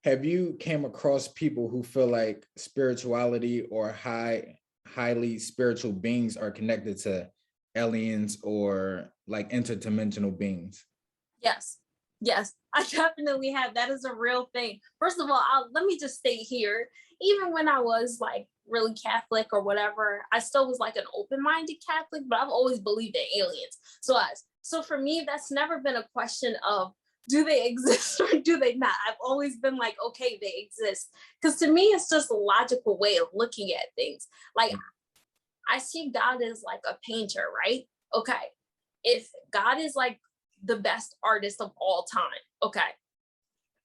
have you came across people who feel like spirituality or highly spiritual beings are connected to aliens or like interdimensional beings? Yes. Yes, I definitely have. That is a real thing. First of all, let me just stay here. Even when I was like really Catholic or whatever, I still was like an open-minded Catholic, but I've always believed in aliens. So for me, that's never been a question of do they exist or do they not. I've always been like, okay, they exist. Because to me, it's just a logical way of looking at things. Like I see God as like a painter, right? Okay. If God is like the best artist of all time, okay,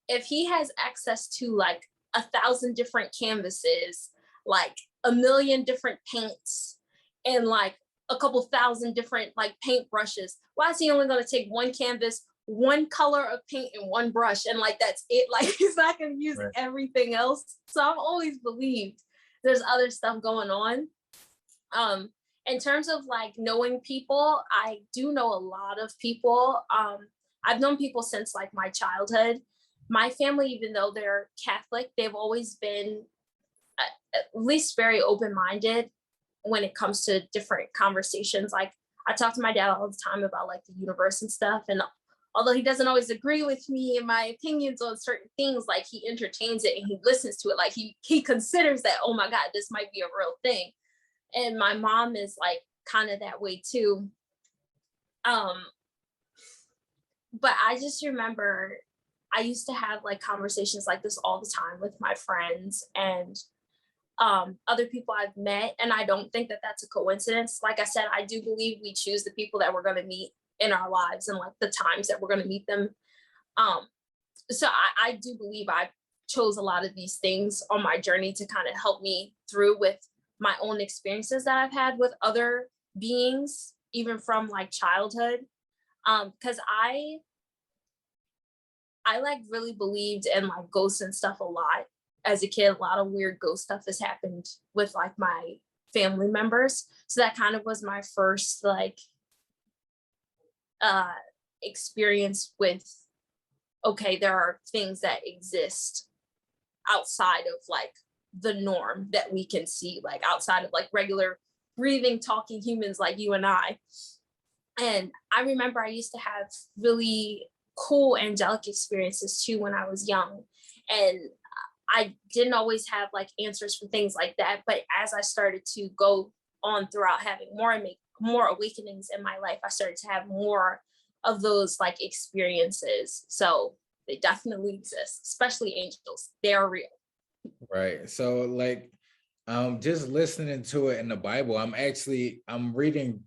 if he has access to like 1,000 different canvases, like 1,000,000 different paints, and like a couple thousand different like paint brushes, why is he only going to take one canvas, one color of paint, and one brush, and like that's it? Like he's not going to use everything else. So I've always believed there's other stuff going on. In terms of like knowing people, I do know a lot of people. I've known people since like my childhood. My family, even though they're Catholic, they've always been at least very open-minded when it comes to different conversations. Like I talk to my dad all the time about like the universe and stuff. And although he doesn't always agree with me and my opinions on certain things, like he entertains it and he listens to it. Like he considers that, oh my God, this might be a real thing. And my mom is like kind of that way too. But I just remember I used to have like conversations like this all the time with my friends and other people I've met. And I don't think that that's a coincidence. Like I said, I do believe we choose the people that we're going to meet in our lives and like the times that we're going to meet them. So I do believe I chose a lot of these things on my journey to kind of help me through with my own experiences that I've had with other beings, even from like childhood. Because I like really believed in like ghosts and stuff a lot. As a kid, a lot of weird ghost stuff has happened with like my family members. So that kind of was my first like experience with, okay, there are things that exist outside of like the norm that we can see, like outside of like regular breathing, talking humans like you and I. And I remember I used to have really cool angelic experiences too when I was young. And I didn't always have like answers for things like that. But as I started to go on throughout having more awakenings in my life, I started to have more of those like experiences. So they definitely exist, especially angels. They are real. Right. So like just listening to it in the Bible, I'm rereading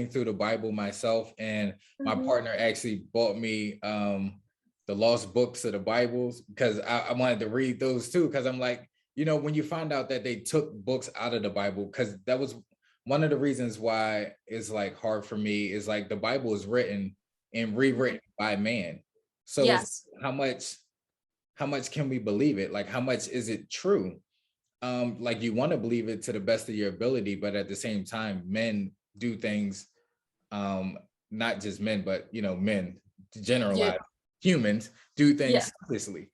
through the Bible myself, and my partner actually bought me the lost books of the Bibles because I wanted to read those too, because I'm like, you know, when you find out that they took books out of the Bible, because that was one of the reasons why it's like hard for me, is like the Bible is written and rewritten by man. So yes, how much can we believe it? Like how much is it true? Like you want to believe it to the best of your ability, but at the same time, men do things, not just men, but you know, men generalize, humans do things selfishly.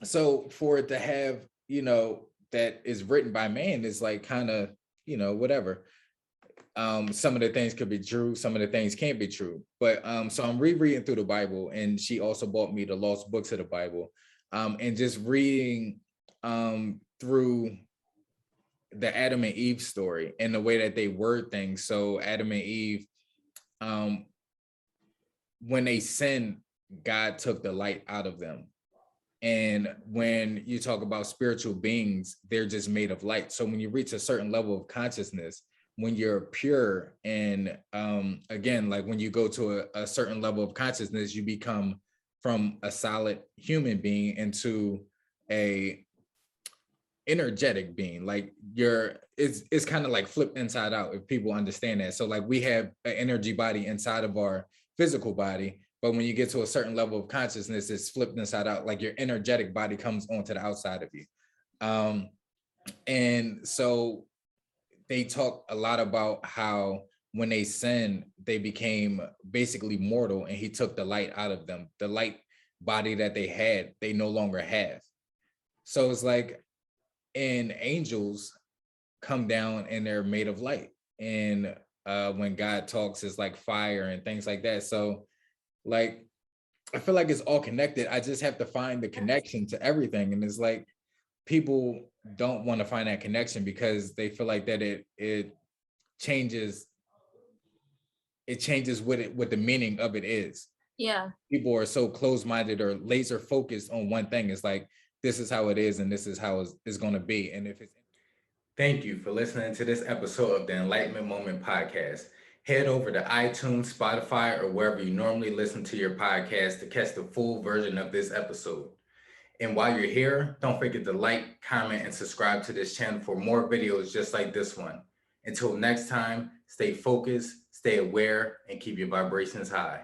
So for it to have, you know, that is written by man is like kind of, you know, whatever. Some of the things could be true, some of the things can't be true. But so I'm rereading through the Bible, and she also bought me the lost books of the Bible, and just reading through the Adam and Eve story and the way that they word things. So Adam and Eve, when they sinned, God took the light out of them. And when you talk about spiritual beings, they're just made of light. So when you reach a certain level of consciousness, when you're pure, and again, like when you go to a certain level of consciousness, you become from a solid human being into a energetic being. Like it's kind of like flipped inside out, if people understand that. So like we have an energy body inside of our physical body, but when you get to a certain level of consciousness, it's flipped inside out. Like your energetic body comes onto the outside of you. And so they talk a lot about how when they sinned, they became basically mortal, and he took the light out of them. The light body that they had, they no longer have. So it's like, and angels come down and they're made of light. And when God talks, it's like fire and things like that. So like, I feel like it's all connected. I just have to find the connection to everything. And it's like, people don't want to find that connection because they feel like that it changes what the meaning of it is. Yeah. People are so closed-minded or laser focused on one thing. It's like, this is how it is and this is how it's going to be. And if it's Thank you for listening to this episode of the Enlightenment Moment Podcast. Head over to iTunes, Spotify, or wherever you normally listen to your podcast to catch the full version of this episode. And while you're here, don't forget to like, comment, and subscribe to this channel for more videos just like this one. Until next time, stay focused, stay aware, and keep your vibrations high.